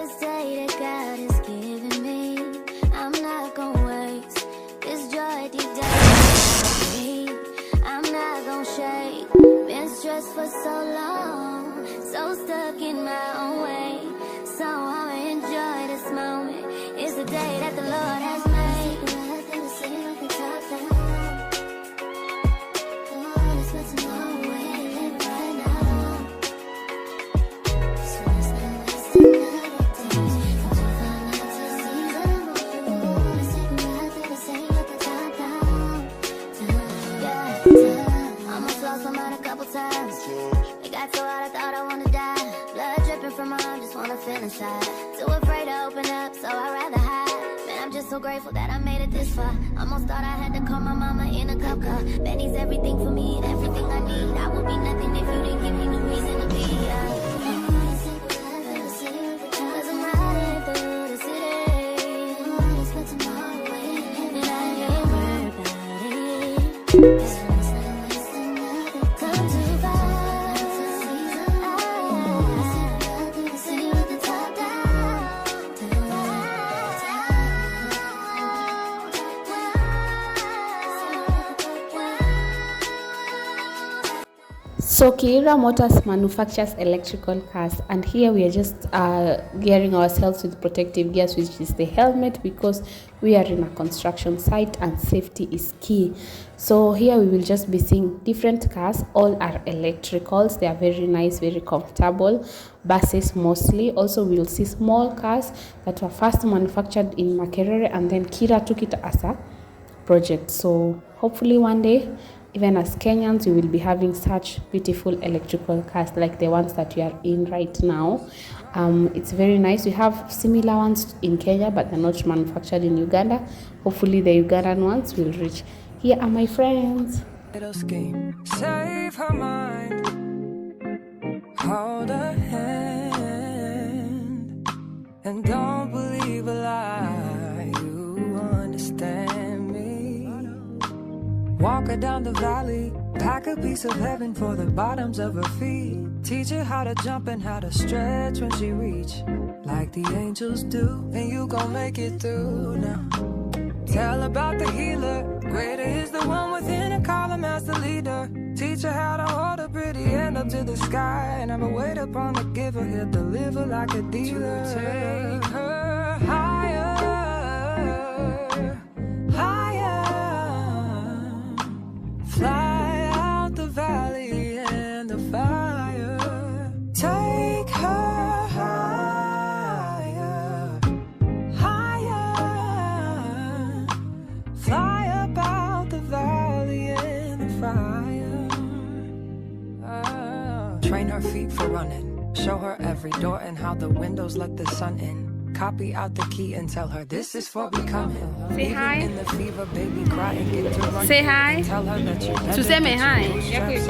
This day that God has given me, I'm not gonna waste this joy deep down in me. I'm not gonna shake. Been stressed for so long, so stuck in my own way. So I'ma enjoy this moment. It's the day that the Lord has made. Almost lost my mind a couple times. It got so hot I thought I wanna die. Blood dripping from my arm, just wanna feel inside. Too afraid to open up, so I'd rather hide. Man, I'm just so grateful that I made it this far. Almost thought I had to call my mama in a cup car. Benny's everything for me and everything I need. I would be nothing if you didn't give me the reason to be. Cause I'm riding through the city, and I ain't worried about it. So Kiira Motors manufactures electrical cars, and here we are just gearing ourselves with protective gears, which is the helmet, because we are in a construction site and safety is key. So here we will just be seeing different cars. All are electricals. They are very nice, very comfortable. Buses mostly. Also we will see small cars that were first manufactured in Makerere, and then Kiira took it as a project. So hopefully one day, even as Kenyans, we will be having such beautiful electrical cars like the ones that we are in right now. It's very nice. We have similar ones in Kenya, but they're not manufactured in Uganda. Hopefully the Ugandan ones will reach. Here are my friends. Little scheme, save her mind, hold her hand, and don't believe a lie. You understand me. Walk her down the valley, pack a piece of heaven for the bottoms of her feet. Teach her how to jump and how to stretch when she reach, like the angels do, and you gon' make it through now. Tell about the healer, greater is the one within her, call him as the leader. Teach her how to hold a pretty hand up to the sky, and never wait upon the giver, he'll deliver like a dealer. To take her higher, higher, fly out the valley and the fire. Take her higher, higher, fly up out the valley and the fire. Train her feet for running, show her every door and how the windows let the sun in. Copy out the key and tell her this is for becoming. Say hi. In the fever, baby, cry and get to run. Say hi. Tell her that you're Tuseme hi.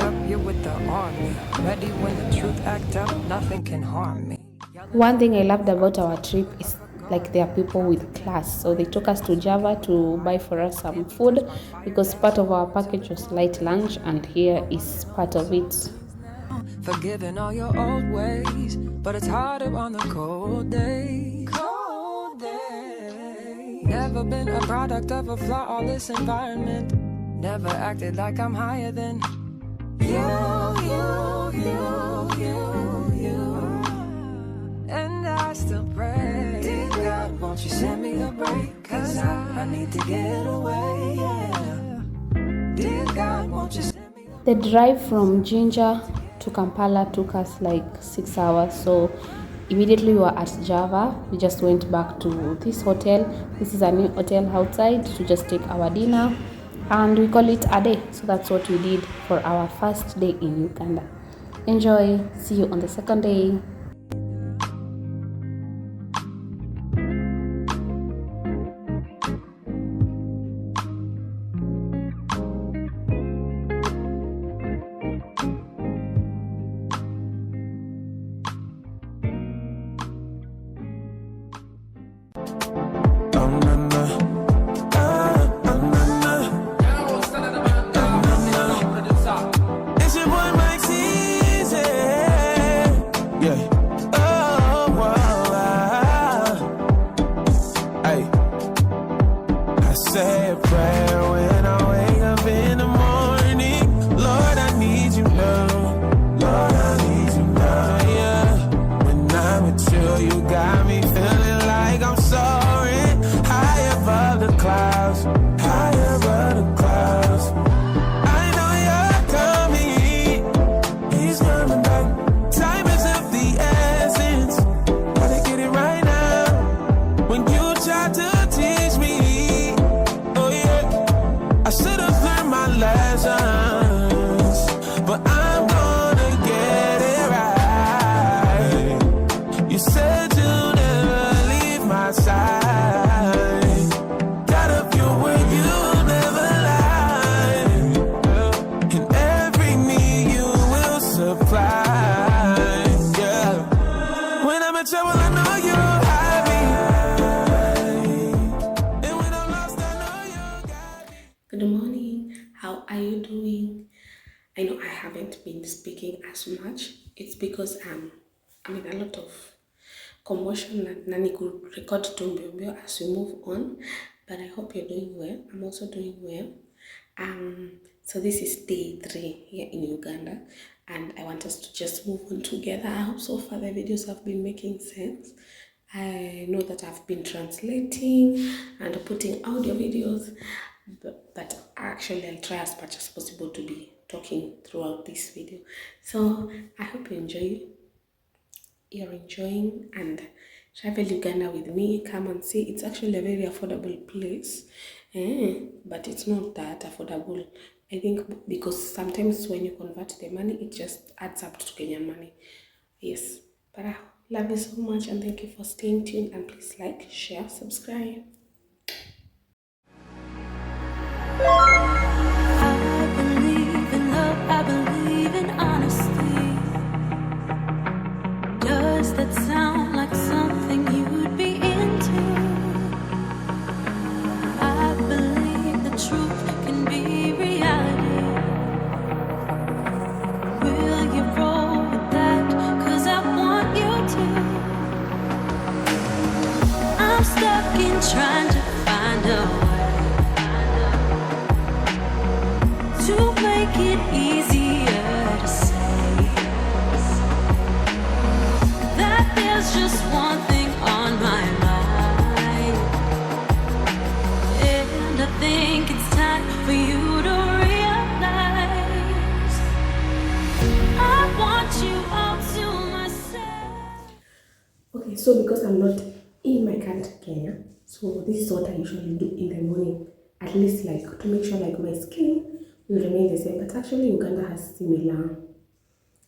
up, you're with the army. Ready when the truth act up, nothing can harm me. One thing I loved about our trip is like there are people with class. So they took us to Java to buy for us some food, because part of our package was light lunch, and here is part of it. Forgiving all your old ways, but it's harder on the cold days. Cold days. Never been a product of a flawless environment. Never acted like I'm higher than you. And I still pray, dear God, won't you send me a break? Cause I need to get away, yeah. Dear God, won't you send me a break? The drive from Jinja to Kampala took us like 6 hours. So immediately we were at Java. We just went back to this hotel. This is a new hotel outside to just take our dinner, and we call it a day. So that's what we did for our first day in Uganda. Enjoy. See you on the second day. Yeah. trouble, I know you have me. And when I'm lost, I know you got me. Good morning. How are you doing? I know I haven't been speaking as much. It's because I'm in a lot of commotion na niku record to mbio as we move on. But I hope you're doing well. I'm also doing well. So this is day 3 here in Uganda, and I want us to just move on together. I hope so far the videos have been making sense. I know that I've been translating and putting audio videos, but actually I'll try as much as possible to be talking throughout this video. So I hope you're enjoying and travel Uganda with me. Come and see. It's actually a very affordable place, but it's not that affordable. I think because sometimes when you convert the money, it just adds up to Kenyan money. Yes, but I love you so much and thank you for staying tuned, and please like, share, subscribe. I believe in love, I believe in honesty. Does that sound like something you'd be into? I believe the truth can be reality. Will you roll with that? 'Cause I want you to. I'm stuck in trying to find a way to make it easier to say that there's just one thing on my mind, and I think it's time for you to realize I want you all to myself. Okay, so because I'm not in my country, Kenya, so this is what I usually do in the morning, at least like to make sure like my skin will remain the same. But actually Uganda has similar,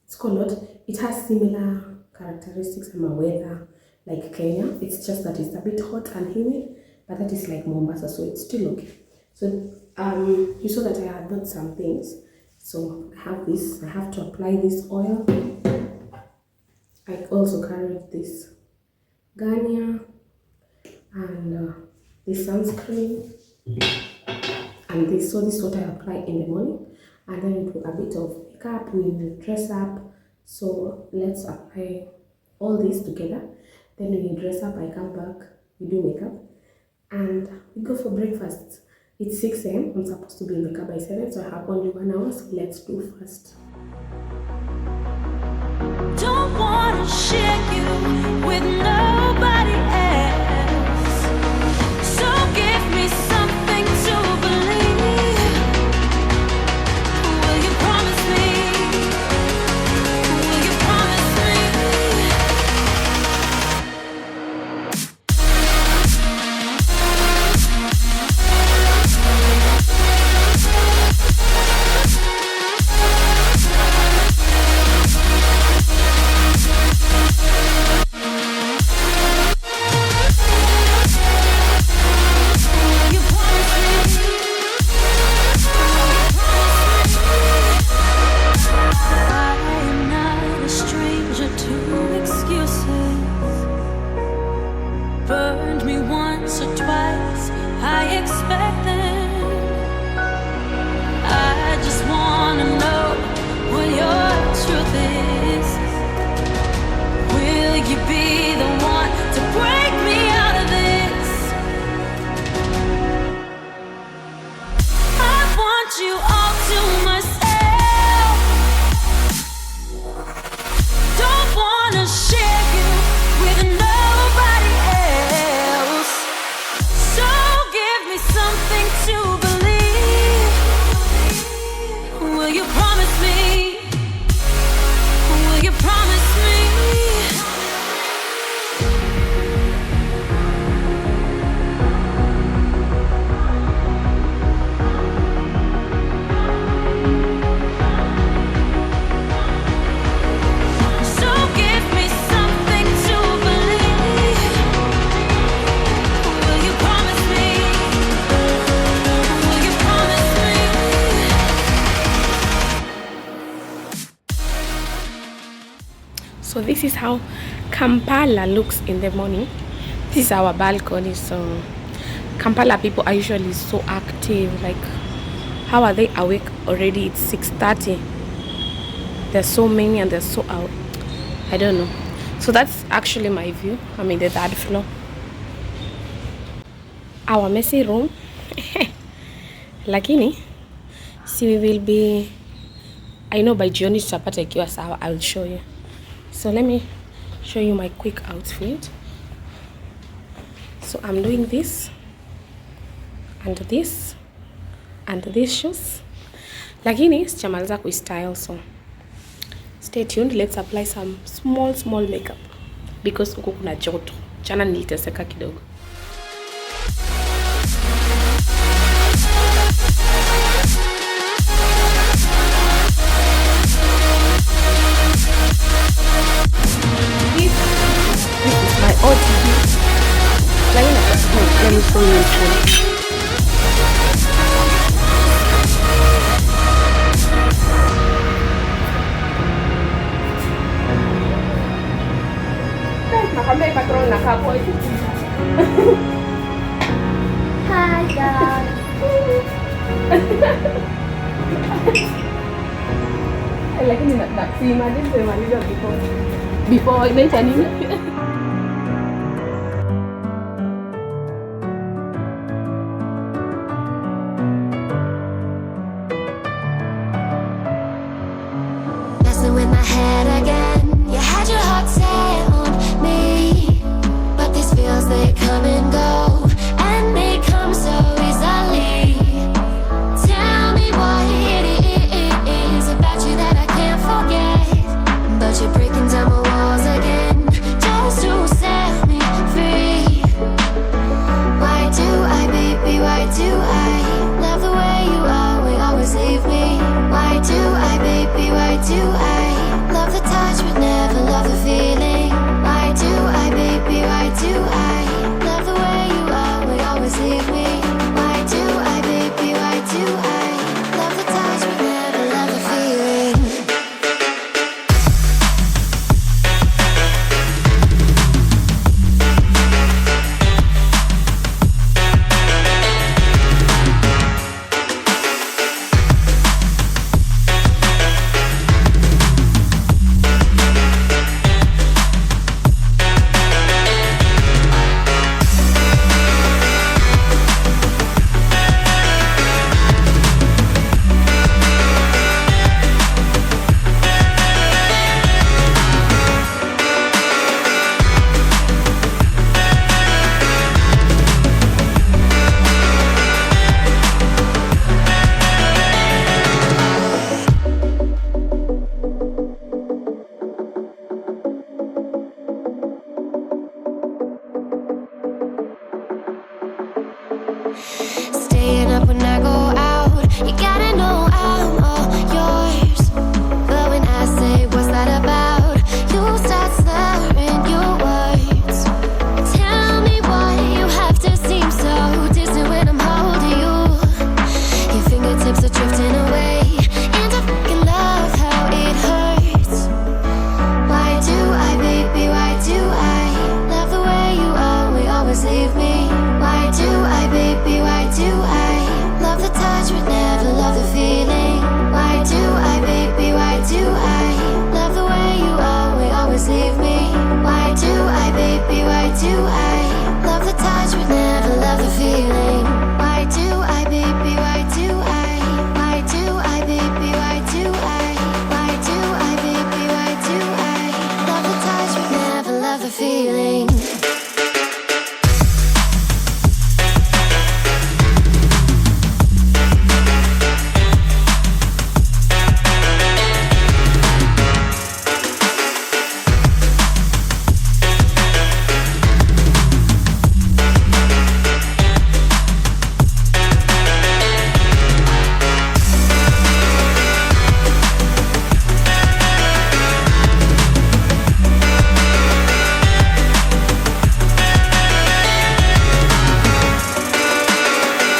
it's called what? It has similar characteristics and weather like Kenya. It's just that it's a bit hot and humid, but that is like Mombasa, so it's still okay. So you saw that I had bought some things. So I have this, I have to apply this oil. I also carried this Garnier and this sunscreen and this. So this is what I apply in the morning, and then we do a bit of makeup, we will dress up. So let's apply all this together. Then when you dress up, I come back, we do makeup, and we go for breakfast. It's 6 a.m. I'm supposed to be in the car by 7, so I have only 1 hour. So let's do first. Don't wanna share you with nobody else, so give me something to believe. Will you promise me? Will you promise me? Will you promise me? I am not a stranger to excuses. Burned me once or twice, I expect them. I just wanna know what your truth is. Will you be the one to break me out of this? I want you all to myself. Don't wanna share you with nobody else, so give me something to believe. Will you promise me? Will you promise me? So give me something to believe. Will you promise me? Will you promise me? So this is how Kampala looks in the morning. This is our balcony. So Kampala people are usually so active. Like, how are they awake already? It's 6:30. There's so many and they're so out. I don't know. So that's actually my view. I'm in the 3rd floor. Our messy room. Lakini, see, we will be, I know by jioni tutapata ikiwa sawa. I will show you. So let me show you my quick outfit. So I'm doing this and this and these shoes. Lakini sijamaliza kuistyle, so stay tuned. Let's apply some small makeup because huko kuna joto. Jana niliteseka kidogo. This is my OTV. Let me show you. Hi guys. Lakini imagine tumemaliza before inaita nini? Messing with my head again. You had your heart set on me, but these feels, they come and go, and they come so easily. Tell me what it is about you that I can't forget, but you're breaking down my walls again just to set me free. Why do I, baby, why do I love the way you are, we always leave me? Why do I, baby, why do I love the touch but never love the feeling? Why do I, baby, why do I love the way you are, we always leave me? Why do I, baby, why do I love the touch but never love the feeling? Staying up when I go out, you gotta know I'm all yours. But when I say what's that about, you start slurring your words. Tell me why you have to seem so distant when I'm holding you. Your fingertips are drifting away, and I fucking love how it hurts. Why do I, baby, why do I love the way you are, we always leave me? Why do I, baby, why do I love the touch but never love the feeling? Why do I, baby, why do I love the way you are, we always leave me? Why do I, baby, why do I love the touch but never love the feeling? Why do I, baby, why do why do I, baby, why do why do I, baby, why do I love the touch but never love the feeling?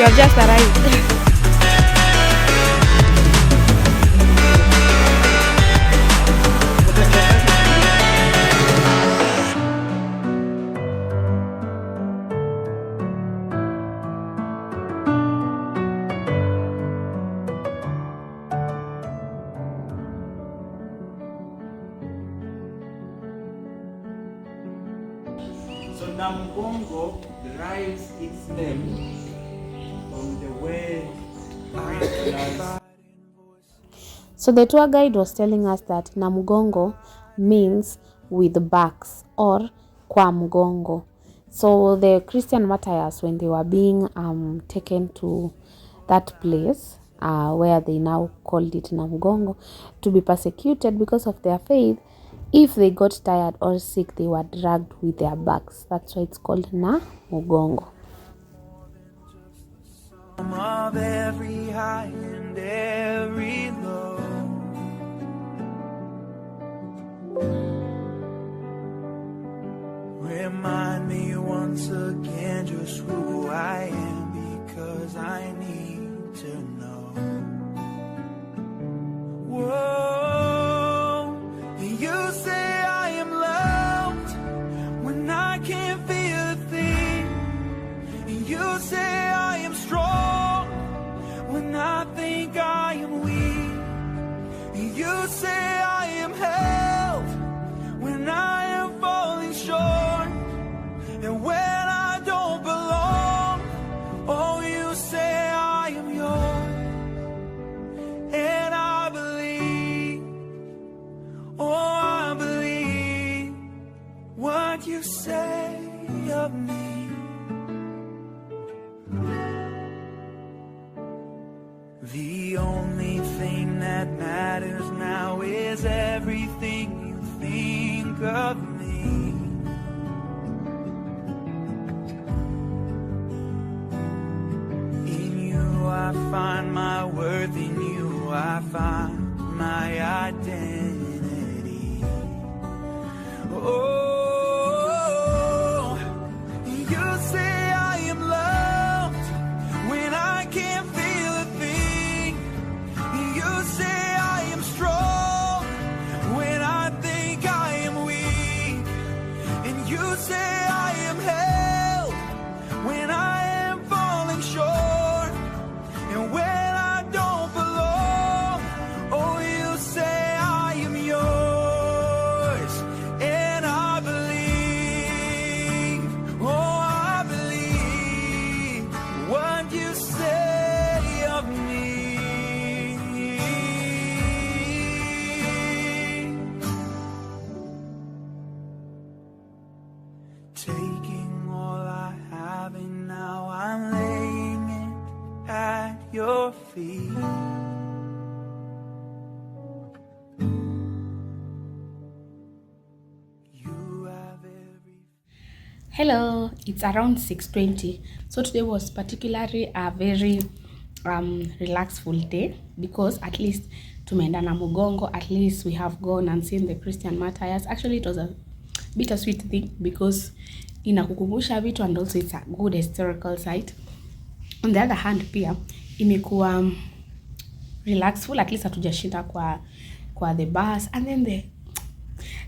You have just arrived. So Namugongo derives its name from the word originals. So the tour guide was telling us that Namugongo means with backs or kwa mgongo. So the Christian martyrs, when they were being taken to that place where they now called it Namugongo, to be persecuted because of their faith, if they got tired or sick, they were dragged with their backs. That's why it's called Namugongo. Of every high and every low, remind me once again just who I am, because I need to know. Whoa, you say I am loved when I can't feel a thing. You say I am strong when I think I am weak. You say I am held when I am falling short, and when I don't belong, oh, you say I am yours. And I believe, oh, I believe what you say of me. The only thing that matters now is everything you think of me. In you I find my worth, in you I find my identity. Oh, you say I am loved when I can't feel a thing. You say I am strong when I think I am weak. And you say I am held when I am falling short, and when I don't belong, oh, you say I am yours. And I believe, oh, I believe what you say of me. Taking all I have and now I'm laying it at your feet. You have every... Hello, it's around 6:20. So today was particularly a very relaxed full day, because at least tumeenda Namugongo, at least we have gone and seen the Christian martyrs. Actually, it was a bittersweet thing because inakukumbusha vitu, and also it's a good historical site. On the other hand, pia imekuwa relaxful, at least hatujashinda kwa the bus. And then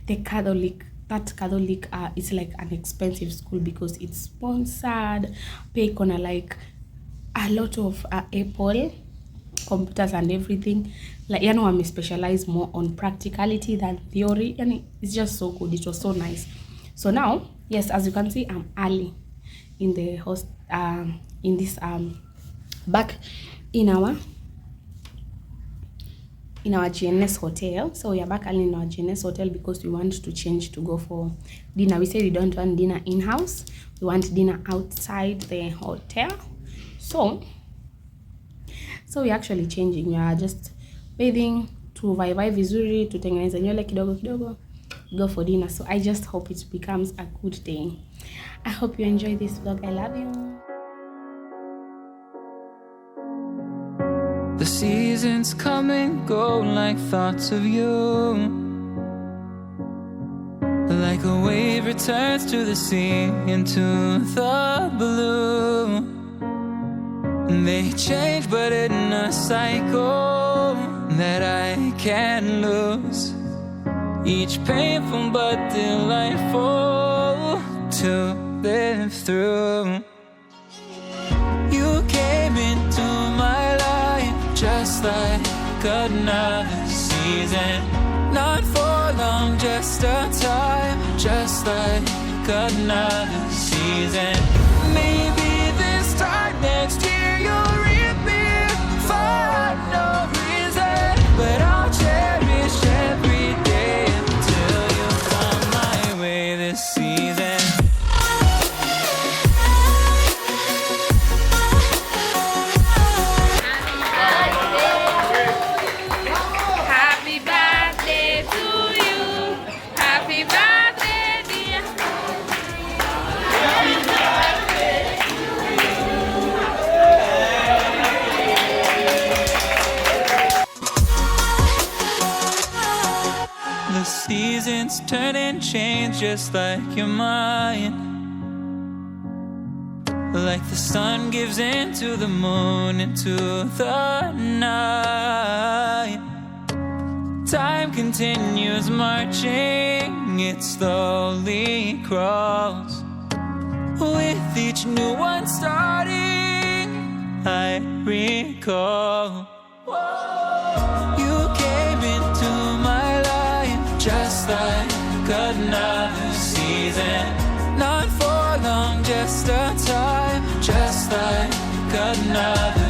the Catholic, that Catholic is like an expensive school because it's sponsored, pay kona like a lot of Apple computers and everything. Like, you know, I'm specialized more on practicality than theory, and it's just so good. It was so nice. So now, yes, as you can see, I'm early in the host in this back in our GNS hotel. So we are back early in our GNS hotel because we want to change to go for dinner. We said we don't want dinner in-house, we want dinner outside the hotel. So we're actually changing. We are just bathing to vai vizuri, tutengeneza nywele kidogo kidogo, go for dinner. So I just hope it becomes a good day. I hope you enjoy this vlog. I love you. The seasons come and go like thoughts of you. Like a wave returns to the sea, into the blue. They change, but in a cycle that I can't lose. Each painful but delightful to live through. You came into my life just like another season. Not for long, just a time, just like another season. Maybe this time next year you'll reappear for no reason, but I'll cherish every day until you come my way this season. Happy birthday to you. Happy birthday, dear. The seasons turn and change just like your mind. Like the sun gives into the moon, into the night. Time continues marching, it slowly crawls. With each new one starting, I recall you came into my life just like another season. Not for long, just a time, just like another